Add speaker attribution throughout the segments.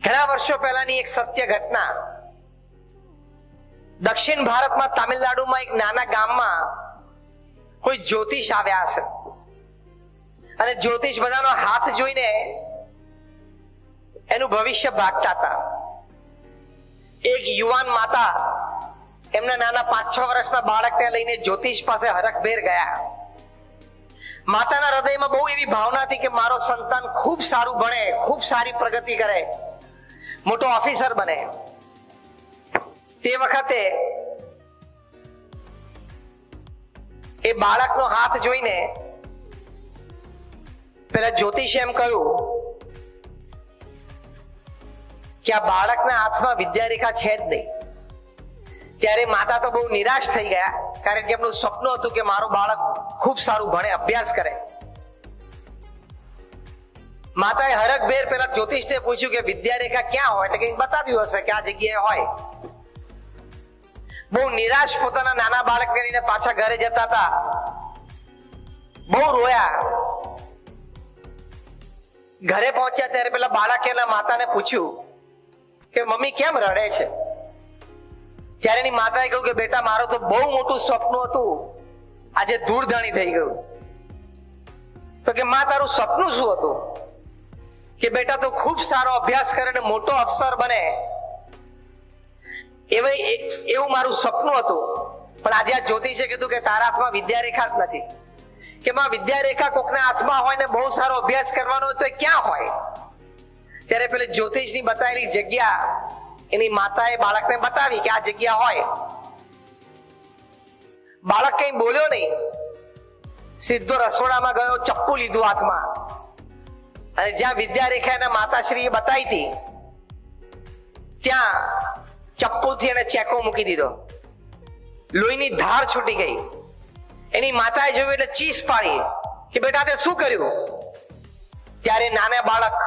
Speaker 1: ઘણા વર્ષો પહેલાની એક સત્ય ઘટના. દક્ષિણ ભારતમાં તામિલનાડુમાં એક નાના ગામમાં કોઈ જ્યોતિષ આવ્યા હશે અને જ્યોતિષ બધાનો હાથ જોઈને એનું ભવિષ્ય ભાગતા હતા. એક યુવાન માતા એમના નાના 5-6 વર્ષના બાળકને લઈને જ્યોતિષ પાસે હરખભેર ગયા. માતાના હૃદયમાં બહુ એવી ભાવના હતી કે મારો સંતાન ખૂબ સારું ભણે, ખૂબ સારી પ્રગતિ કરે, મોટો ઓફિસર બને. તે વખતે એ બાળકનો હાથ જોઈને પેલા જ્યોતિષે એમ કહ્યું કે આ બાળકના હાથમાં વિદ્યારેખા છે જ નહીં. ત્યારે માતા તો બહુ નિરાશ થઈ ગયા, કારણ કે એમનું સપનું હતું કે મારું બાળક ખૂબ સારું ભણે, અભ્યાસ કરે. માતાએ હરખભેર પેલા જ્યોતિષને પૂછ્યું કે વિદ્યારેખા ક્યાં હોય, એટલે કંઈક બતાવ્યું હશે કે આ જગ્યાએ હોય. બહુ નિરાશ પોતાના નાના બાળકને લઈને પાછા ઘરે જતા હતા. બહુ રોયા. ઘરે પહોંચ્યા ત્યારે પેલા બાળકે એના માતાને પૂછ્યું કે મમ્મી કેમ રડે છે? ત્યારે એની માતાએ કહ્યું કે બેટા, મારું તો બહુ મોટું સપનું હતું, આજે ધૂળધાણી થઈ ગયું. તો કે માં, તારું સપનું શું હતું? કે બેટા, તું ખૂબ સારો અભ્યાસ કરે ને મોટો અફસર બને, એવું મારું સપનું હતું. પણ આજે આ જ્યોતિષે કીધું કે તારા હાથમાં વિદ્યારેખા જ નથી. કે માં, વિદ્યારેખા કોકના હાથમાં હોય ને બહુ સારો અભ્યાસ કરવાનો હોય તો એ ક્યાં હોય? ત્યારે પેલે જ્યોતિષની બતાવેલી જગ્યા એની માતાએ બાળકને બતાવી કે આ જગ્યા હોય. બાળક કઈ બોલ્યો નહીં, સીધો રસોડામાં ગયો, ચપ્પુ લીધું હાથમાં અને જ્યાં વિદ્યારેખા એના માતાશ્રીએ બતાવી હતી ત્યાં ચપ્પુથી એને ચેકો મૂકી દીધો. લોહીની ધાર છૂટી ગઈ. એની માતાએ જોયું એટલે ચીસ પાડી કે બેટા, તે શું કર્યું? ત્યારે નાના બાળક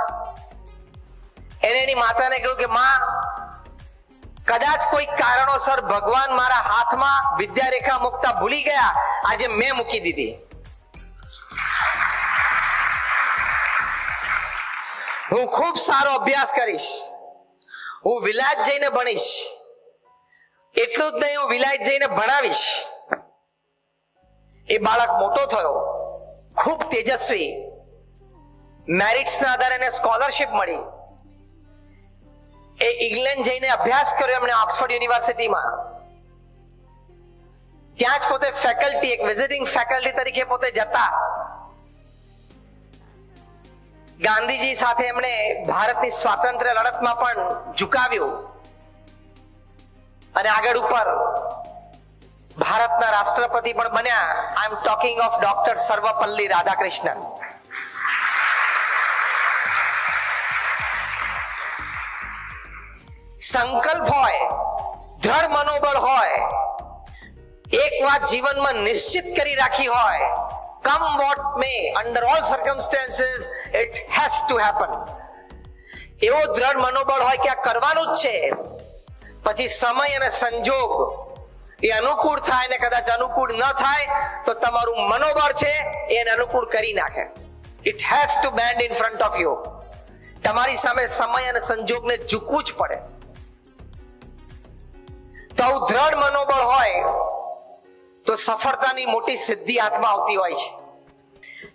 Speaker 1: એને એની માતાને કહ્યું કે માં, કદાચ કોઈ કારણોસર ભગવાન મારા હાથમાં વિદ્યારેખા મૂકતા ભૂલી ગયા, આજે મેં મૂકી દીધી. હું ખૂબ સારો અભ્યાસ કરીશ, હું વિલાયત જઈને ભણીશ, એટલું જ નહીં, હું વિલાયત જઈને ભણાવીશ. એ બાળક મોટો થયો, ખૂબ તેજસ્વી, મેરિટ્સના આધારે એને સ્કોલરશિપ મળી. એ ઇંગ્લેન્ડ જઈને અભ્યાસ કર્યો એમણે ઓક્સફર્ડ યુનિવર્સિટીમાં. ત્યાં જ પોતે ફેકલ્ટી, એક વિઝિટિંગ ફેકલ્ટી તરીકે પોતે જતા. ગાંધીજી સાથે એમણે ભારતની સ્વાતંત્ર્ય લડતમાં પણ ઝુકાવ્યું અને આગળ ઉપર ભારતના રાષ્ટ્રપતિ પણ બન્યા. I am talking of doctor Sarvepalli Radhakrishnan. સંકલ્પ હોય, દ્રઢ મનોબળ હોય, એક વાત જીવનમાં નિશ્ચિત કરી રાખી હોય, come what may, under all circumstances it has to happen. એવો દ્રઢ મનોબળ હોય કે આ કરવાનું જ છે. પછી સમય અને સંજોગ એ અનુકૂળ થાય ને કદાચ અનુકૂળ ન થાય તો તમારું મનોબળ છે એને અનુકૂળ કરી નાખે. It has to bend in front of you. તમારી સામે સમય અને સંજોગને ઝૂકવું જ પડે. તો દ્રઢ મનોબળ હોય તો સફળતાની મોટી સિદ્ધિ હાથમાં આવતી હોય છે.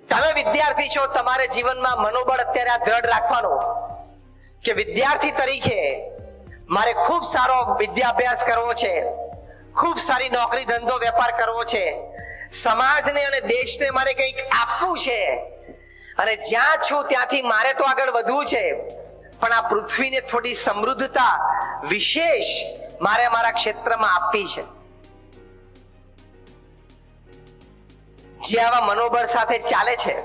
Speaker 1: તમે વિદ્યાર્થી છો, તમારે જીવનમાં મનોબળ અત્યારે આ દ્રઢ રાખવાનું કે વિદ્યાર્થી તરીકે મારે ખૂબ સારો વિદ્યાભ્યાસ કરવો છે, ખૂબ સારી નોકરી, ધંધો, વેપાર કરવો છે, સમાજને અને દેશને મારે કંઈક આપવું છે અને જ્યાં છું ત્યાંથી મારે તો આગળ વધવું છે, પણ આ પૃથ્વીને થોડી સમૃદ્ધતા વિશેષ મારે મારા ક્ષેત્રમાં આપવી છે. જે આવા મનોબળ સાથે ચાલે છે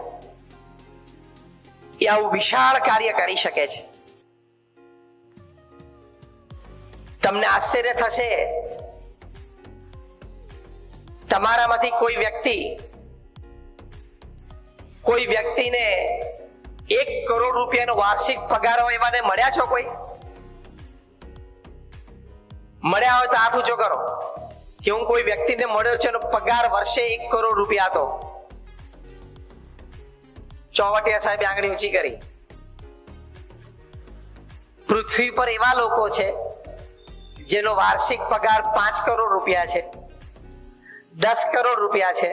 Speaker 1: એ આવું વિશાળ કાર્ય કરી શકે છે. તમને આશ્ચર્ય થશે, તમારામાંથી કોઈ વ્યક્તિને 1 કરોડ રૂપિયાનો વાર્ષિક પગાર હોય એવાને મળ્યા છો? કોઈ મળ્યા હોય તો હાથ ઊંચો કરો કે હું કોઈ વ્યક્તિને મળ્યો છે એનો પગાર વર્ષે 1 કરોડ રૂપિયા હતો. ચોવટિયા સાહેબે આંગળી ઊંચી કરી. પૃથ્વી પર એવા લોકો છે જેનો વાર્ષિક પગાર 5 કરોડ રૂપિયા છે, 10 કરોડ રૂપિયા છે,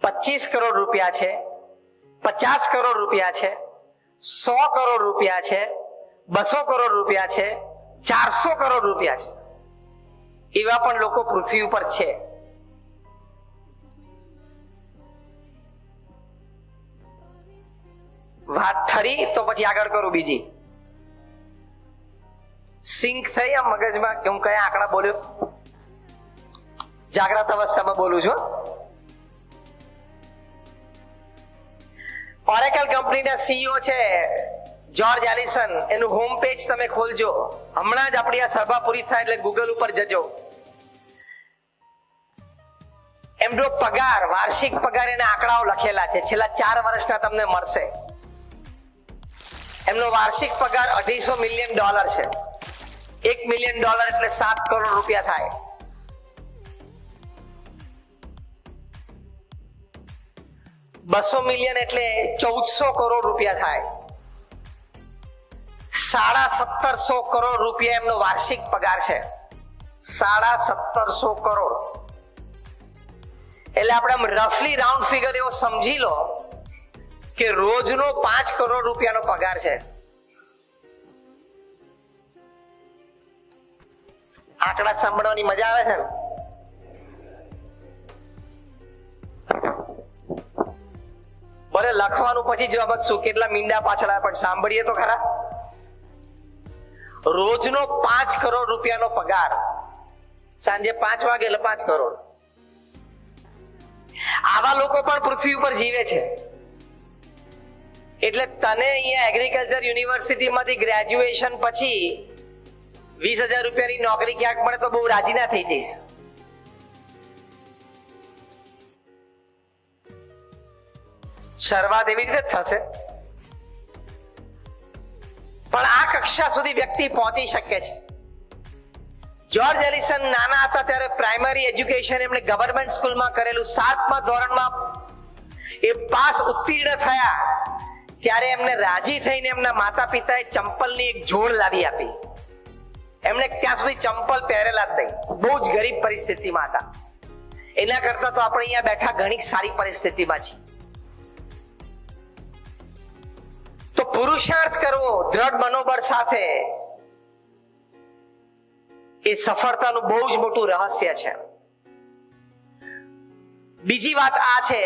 Speaker 1: 25 કરોડ રૂપિયા છે, 50 કરોડ રૂપિયા છે, 100 કરોડ રૂપિયા છે, 200 કરોડ રૂપિયા છે, 400 કરોડ રૂપિયા છે. એવા પણ લોકો પૃથ્વી ઉપર છે. વાત ઠરી તો પછી આગળ કરું બીજી. સિંક થઈ આ મગજમાં કે હું કયા આંકડા બોલ્યો? જાગ્રત અવસ્થામાં બોલું છું. ઓરેકલ કંપનીના સીઈઓ છે જ્યોર્જ એલિસન. એનું હોમ પેજ તમે ખોલજો. હમણાં જ આપણી આ સભા પૂરી થાય એટલે ગૂગલ ઉપર જજો. એમનો પગાર, વાર્ષિક પગાર, એના આંકડાઓ લખેલા છે. છેલ્લા 4 વર્ષના તમને મળશે. એમનો વાર્ષિક પગાર $250 મિલિયન છે. $1 મિલિયન એટલે 7 કરોડ રૂપિયા થાય. $200 મિલિયન એટલે 1400 કરોડ રૂપિયા થાય. 1750 કરોડ રૂપિયા એમનો વાર્ષિક પગાર છે. 1750 કરોડ એટલે આપણે રફલી રાઉન્ડ ફિગર એવો સમજી લો કે રોજનો 5 કરોડ રૂપિયાનો પગાર છે. આંકડા સાંભળવાની મજા આવે છે ને? ભલે લખવાનું પછી જવાબ જ શું, કેટલા મીંડા પાછળ આવે, પણ સાંભળીએ તો ખરા. રોજનો 5 કરોડ રૂપિયાનો પગાર, સાંજે 5 વાગે એટલે 5 કરોડ. આવા લોકો પણ પૃથ્વી ઉપર જીવે છે. એટલે તને અહીંયા એગ્રીકલ્ચર યુનિવર્સિટી માંથી ગ્રેજ્યુએશન પછી 20,000 રૂપિયાની નોકરી ક્યાંક મળે તો બહુ રાજી ના થઈ જઈશ. શરૂઆત એવી રીતે થશે, પણ આ કક્ષા સુધી વ્યક્તિ પહોંચી શકે છે. જ્યોર્જ એલિસન નાના હતા ત્યારે પ્રાઇમરી એજ્યુકેશન એમણે ગવર્મેન્ટ સ્કૂલમાં કરેલું. 7મા ધોરણમાં એ પાસ ઉત્તીર્ણ થયા ત્યારે એમને રાજી થઈને એમના માતા પિતાએ ચંપલની એક જોડ લાવી આપી. એમણે ત્યાં સુધી ચંપલ પહેરેલા જ નહીં. બહુ જ ગરીબ પરિસ્થિતિમાં હતા. એના કરતા તો આપણે અહીંયા બેઠા ઘણી સારી પરિસ્થિતિમાં છીએ. તો પુરુષાર્થ કરવો દ્રઢ મનોબળ સાથે એ સફળતાનું બહુ જ મોટું રહસ્ય છે. બીજી વાત આ છે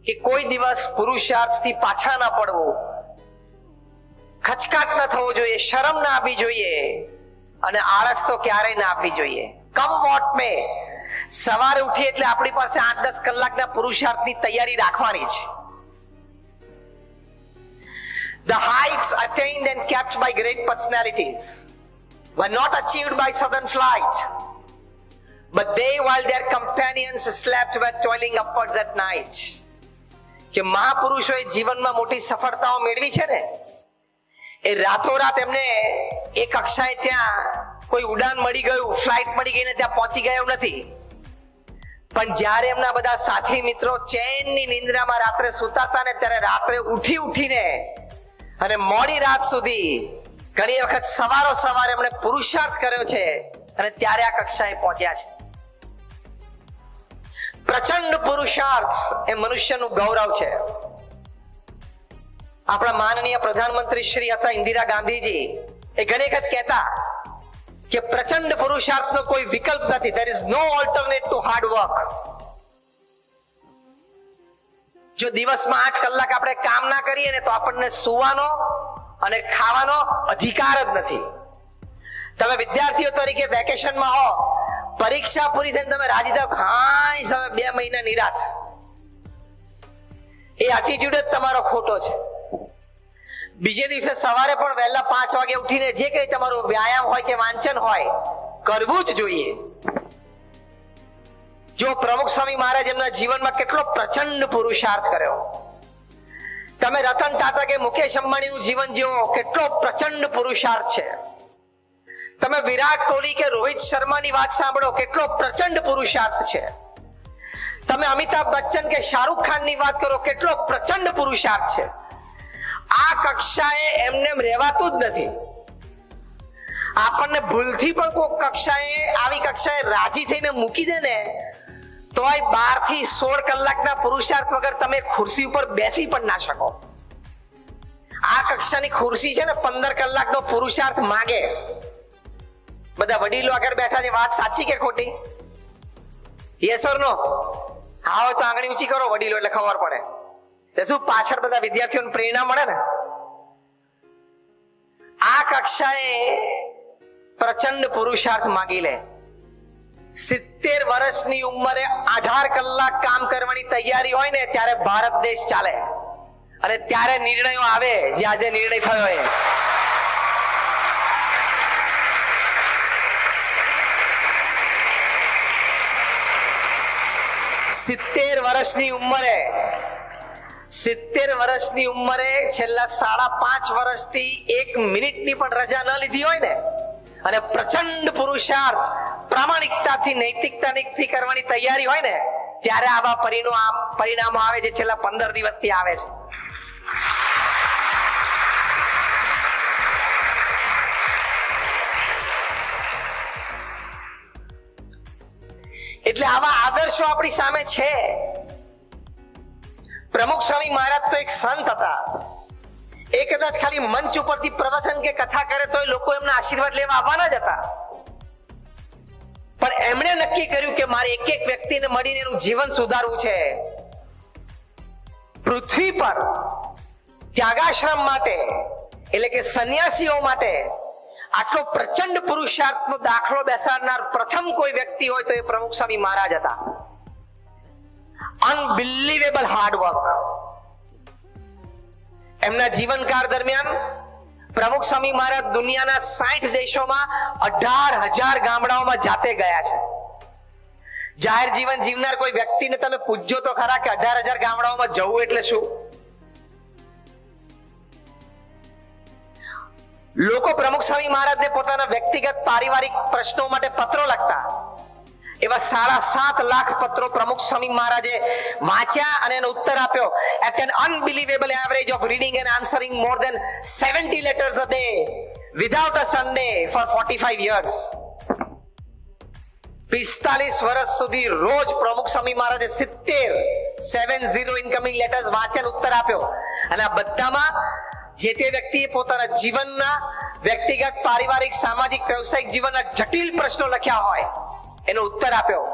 Speaker 1: કે કોઈ દિવસ પુરુષાર્થથી પાછા ના પડવું, ખચકાટ ન થવો જોઈએ, શરમ ના આપવી જોઈએ અને આળસ તો ક્યારેય ના આપવી જોઈએ. કમ વોટ મે, સવારે ઉઠી એટલે આપણી પાસે 8-10 કલાકના પુરુષાર્થની તૈયારી રાખવાની છે. The heights attained and kept by great personalities were not achieved by sudden flight, but they, while their companions slept, were toiling upwards at night. કે મહાપુરુષોએ જીવનમાં મોટી સફળતાઓ મેળવી છે ને, એ રાતોરાત એમને એક કક્ષાએ ત્યાં કોઈ ઉડાન મળી ગયું, ફ્લાઇટ મળી ગઈ ને ત્યાં પહોંચી ગયા એવું નથી. પણ જ્યારે એમના બધા સાથી મિત્રો ચેનની નિંદ્રામાં રાત્રે સૂતા હતા ને, ત્યારે રાત્રે ઉઠીને અને મોડી રાત સુધી ઘણી વખત સવારો સવારે એમણે પુરુષાર્થ કર્યો છે અને ત્યારે આ કક્ષાએ પહોંચ્યા છે. પ્રચંડ પુરુષાર્થ એ મનુષ્યનું ગૌરવ છે. આપણા માનનીય પ્રધાનમંત્રી શ્રી હતા ઇન્દિરા ગાંધીજી, એ ઘણી વખત કહેતા કે પ્રચંડ પુરુષાર્થનો કોઈ વિકલ્પ નથી. there is no alternate to hard work. જો દિવસમાં 8 કલાક આપણે કામ ના કરીએ ને તો આપણને સૂવાનો અને ખાવાનો અધિકાર જ નથી. તમે વિદ્યાર્થીઓ તરીકે વેકેશનમાં હો, પરીક્ષા પૂરી થઈને તમે રાજી થાવ, હાય હવે 2 મહિના નિરાત. એ એટીટ્યુડ જ તમારો ખોટો છે. બીજે દિવસે સવારે પણ વહેલા 5 વાગે ઉઠીને જે કંઈ તમારું વ્યાયામ હોય કે વાંચન હોય કરવું જ જોઈએ. જો પ્રમુખ સ્વામી મહારાજ એમના જીવનમાં કેટલો પ્રચંડ પુરુષાર્થ કર્યો. તમે રતન ટાટા કે મુકેશ અંબાણીનું જીવન જુઓ, કેટલો પ્રચંડ પુરુષાર્થ છે. તમે વિરાટ કોહલી કે રોહિત શર્માની વાત સાંભળો, કેટલો પ્રચંડ પુરુષાર્થ છે. તમે અમિતાભ બચ્ચન કે શાહરૂખ ખાનની વાત કરો, કેટલો પ્રચંડ પુરુષાર્થ છે. આ કક્ષાએ એમને રહેવાતું જ નથી. આપણને ભૂલથી પણ કોઈ કક્ષાએ આવી કક્ષાએ રાજી થઈને મૂકી દે ને તોય 12 થી 16 કલાકના પુરુષાર્થ વગર તમે ખુરશી ઉપર બેસી પણ ના શકો. આ કક્ષાની ખુરશી છે ને 15 કલાકનો પુરુષાર્થ માંગે. બધા વડીલો આગળ બેઠા છે, વાત સાચી કે ખોટી? યસ ઓર નો? હા હોય તો આંગળી ઊંચી કરો વડીલો, એટલે ખબર પડે. એટલે શું પાછળ બધા વિદ્યાર્થીઓને પ્રેરણા મળે ને. આ કક્ષાએ પ્રચંડ પુરુષાર્થ માંગી લે. 70 વર્ષની ઉંમરે 18 કલાક કામ કરવાની તૈયારી હોય ને ત્યારે ભારત દેશ ચાલે. અને ત્યારે નિર્ણયો આવે જે આજે નિર્ણય થયો એ. સિત્તેર વર્ષની ઉંમરે છેલ્લા 5.5 વર્ષથી 1 મિનિટની પણ રજા ન લીધી હોય ને અને પ્રચંડ પુરુષાર્થ પ્રામાણિકતાથી નૈતિકતાથી કરવાની તૈયારી હોય ને ત્યારે આવા પરિણામો આવે જે છેલ્લા 15 દિવસથી આવે છે. એટલે આવા આદર્શો આપણી સામે છે. પ્રમુખ સ્વામી મહારાજ તો એક સંત હતા. એ કદાચ ખાલી મંચ ઉપરથી પ્રવચન કે કથા કરે તો લોકો એમના આશીર્વાદ લેવા આવવાના જ હતા. પણ એમણે નક્કી કર્યું કે મારે એક એક વ્યક્તિને મળીને એનું જીવન સુધારવું છે. પૃથ્વી પર ત્યાગાશ્રમ માટે એટલે કે સંન્યાસીઓ માટે આટલો પ્રચંડ પુરુષાર્થનો દાખલો બેસાડનાર પ્રથમ કોઈ વ્યક્તિ હોય તો એ પ્રમુખ સ્વામી મહારાજ હતા. Unbelievable hard work. એમના જીવનકાળ દરમિયાન પ્રમુખ સ્વામી મહારાજ દુનિયાના 60 દેશોમાં 18,000 ગામડાઓમાં જાતે ગયા છે. જાહેર જીવન જીવનાર કોઈ વ્યક્તિને તમે પૂછજો તો ખરા કે 18,000 ગામડાઓમાં જવું એટલે શું? લોકો પ્રમુખ સ્વામી મહારાજને પોતાના વ્યક્તિગત પારિવારિક પ્રશ્નો માટે પત્રો લખતા. એવા 7.5 લાખ પત્રો પ્રમુખ સ્વામી મહારાજે વાંચ્યા અને એનો ઉત્તર આપ્યો. at an unbelievable average of reading and answering more than 70 letters a day without a Sunday for 45 years. 45 વર્ષ સુધી રોજ પ્રમુખ સ્વામી મહારાજે 70 ઇનકમિંગ લેટર્સ વાંચ્યા ઉત્તર આપ્યો. અને આ બધામાં જે તે વ્યક્તિએ પોતાના જીવનના વ્યક્તિગત પારિવારિક સામાજિક વ્યવસાયિક જીવનના જટિલ પ્રશ્નો લખ્યા હોય એનો ઉત્તર આપ્યો.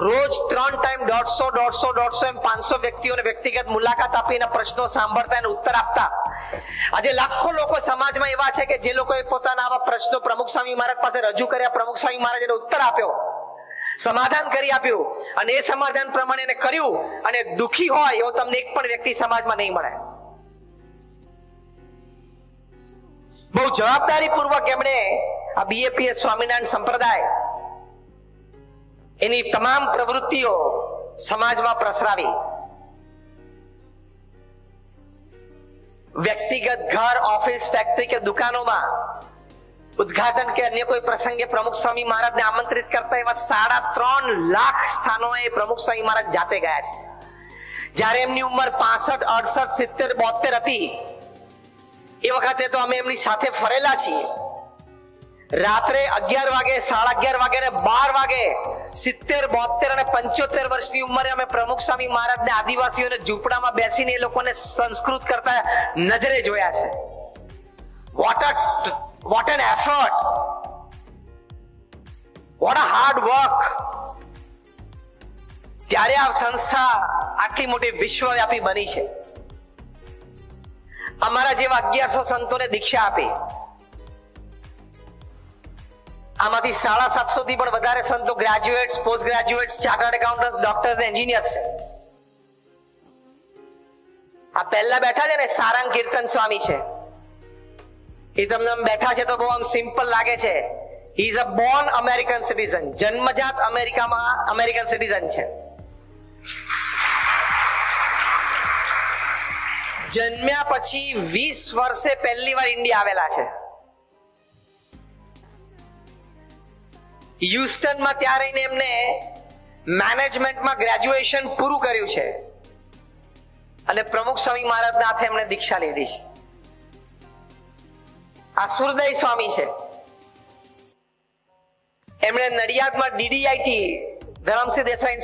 Speaker 1: રોજ 3 ટાઈમ 150 એમ 500 વ્યક્તિઓને વ્યક્તિગત મુલાકાત આપીને પ્રશ્નો સાંભળતા અને ઉત્તર આપતા. આજે લાખો લોકો સમાજમાં એવા છે કે જે લોકોએ પોતાના આવા પ્રશ્નો પ્રમુખ સ્વામી મહારાજ પાસે રજૂ કર્યા. પ્રમુખ સ્વામી મહારાજે ઉત્તર આપ્યો, સમાધાન કરી આપ્યું અને એ સમાધાન પ્રમાણે એને કર્યું. અને દુખી હોય એવો તમને એક પણ વ્યક્તિ સમાજમાં નહીં મળે. બહુ જવાબદારી પૂર્વક એમણે આ બીએપીએસ સ્વામિનારાયણ સંપ્રદાય એની તમામ પ્રવૃત્તિઓ સમાજમાં પ્રસરાવી. વ્યક્તિગત ઘર, ઓફિસ, ફેક્ટરી કે દુકાનોમાં ઉદ્ઘાટન કે અન્ય કોઈ પ્રસંગે પ્રમુખ સ્વામી મહારાજને આમંત્રિત કરતા એવા 3.5 લાખ સ્થાનોએ પ્રમુખ સ્વામી મહારાજ જાતે ગયા છે. જ્યારે એમની ઉંમર 65, 68, 70, 72 હતી એ વખતે તો અમે એમની સાથે ફરેલા છીએ. રાત્રે 11 વાગે, 11:30 વાગે ને 12 વાગે 70, 72 અને 75 વર્ષની ઉંમરે અમે પ્રમુખ સ્વામી મહારાજને આદિવાસીઓને ઝૂંપડામાં બેસીને એ લોકોને સંસ્કૃત કરતા નજરે જોયા છે. What an effort, what a hard work. ત્યારે આ સંસ્થા આટલી મોટી વિશ્વવ્યાપી બની છે. અમારા જેવા 1100 સંતોને દીક્ષા આપી. આમાંથી 750 થી પણ વધારે સંતો graduates, post graduates, chartered accountants, doctors, engineers છે. આ પહેલા બેઠા છે ને સારંગ કીર્તન સ્વામી છે. એ તમને બેઠા છે તો બહુ આમ સિમ્પલ લાગે છે. He is a Born American citizen. જન્મજાત અમેરિકામાં અમેરિકન સિટીઝન છે. જન્મ્યા પછી 20 વર્ષે પહેલી વાર ઇન્ડિયા આવેલા છે. હ્યુસ્ટનમાં ત્યાં રહીને એમને મેનેજમેન્ટમાં ગ્રેજ્યુએશન પૂરું કર્યું છે અને પ્રમુખ સ્વામી મહારાજના હાથે એમણે દીક્ષા લીધી છે. આ સુરદય સ્વામી છે. એમણે નડિયાદમાં DDIT ધરમસિંહ દેસાઈ